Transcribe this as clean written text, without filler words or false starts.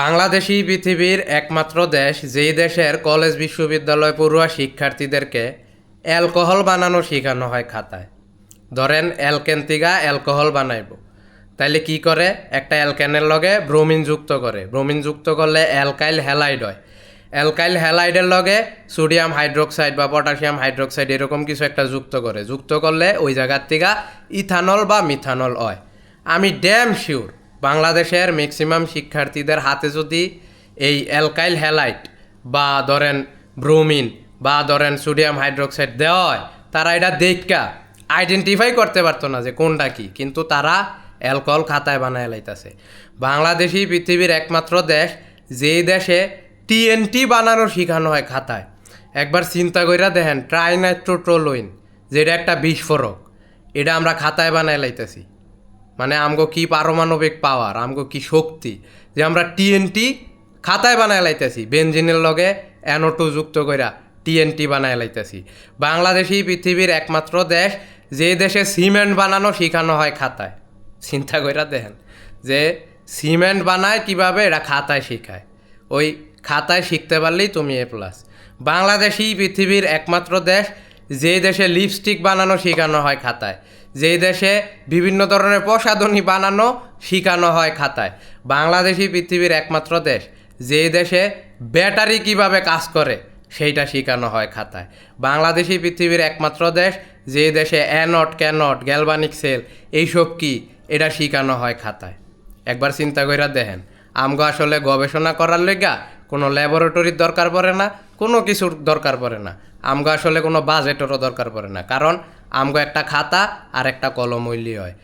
বাংলাদেশই পৃথিবীর একমাত্র দেশ যেই দেশের কলেজ বিশ্ববিদ্যালয় পড়ুয়া শিক্ষার্থীদেরকে অ্যালকোহল বানানো শেখানো হয় খাতায়। ধরেন অ্যালকেন থেকে অ্যালকোহল বানাইব, তাইলে কি করে, একটা অ্যালকেনের লগে ব্রোমিন যুক্ত করে, ব্রোমিন যুক্ত করলে অ্যালকাইল হ্যালাইড হয়। অ্যালকাইল হ্যালাইডের লগে সোডিয়াম হাইড্রোক্সাইড বা পটাশিয়াম হাইড্রোক্সাইড এরকম কিছু একটা যুক্ত করে, যুক্ত করলে ওই জায়গার থেকে ইথানল বা মিথানল হয়। আমি ড্যাম শিওর বাংলাদেশের ম্যাক্সিমাম শিক্ষার্থীদের হাতে যদি এই অ্যালকাইল হ্যালাইড বা ধরেন ব্রোমিন বা ধরেন সোডিয়াম হাইড্রোক্সাইড দেওয়া হয়, তারা এটা দেখা আইডেন্টিফাই করতে পারতো না যে কোনটা কি, কিন্তু তারা অ্যালকোহল খাতায় বানায় লাইতাছে। বাংলাদেশই পৃথিবীর একমাত্র দেশ যেই দেশে টিএনটি বানানো শেখানো হয় খাতায়। একবার চিন্তা কইরা দেখেন, ট্রাইনাইট্রোটোলুইন, যেটা একটা বিস্ফোরক, এটা আমরা খাতায় বানায় লাইতেছি। মানে আমগো কি পারমাণবিক পাওয়ার, আমগো কি শক্তি যে আমরা টিএনটি খাতায় বানায় লাইতেছি, বেনজিনের লগে NO2 যুক্ত কইরা টিএনটি বানায় লাইতেছি। বাংলাদেশই পৃথিবীর একমাত্র দেশ যে দেশে সিমেন্ট বানানো শেখানো হয় খাতায়। চিন্তা কইরা দেখেন যে সিমেন্ট বানায় কিভাবে, এটা খাতায় শেখায়। ওই খাতায় শিখতে পারলেই তুমি A+। বাংলাদেশই পৃথিবীর একমাত্র দেশ যে দেশে লিপস্টিক বানানো শেখানো হয় খাতায়, যেই দেশে বিভিন্ন ধরনের প্রসাধনী বানানো শেখানো হয় খাতায়। বাংলাদেশই পৃথিবীর একমাত্র দেশ যেই দেশে ব্যাটারি কিভাবে কাজ করে সেইটা শেখানো হয় খাতায়। বাংলাদেশই পৃথিবীর একমাত্র দেশ যে দেশে অ্যানট ক্যানট গ্যালভানিক সেল এইসব কি, এটা শেখানো হয় খাতায়। একবার চিন্তা কইরা দেখেন, আমগো আসলে গবেষণা করার লেগা কোনো ল্যাবরেটরির দরকার পড়ে না, কোনো কিছুর দরকার পড়ে না। আমগো আসলে কোনো বাজেটেরও দরকার পড়ে না, কারণ আমগো একটা খাতা আর একটা কলম হইলেই হয়।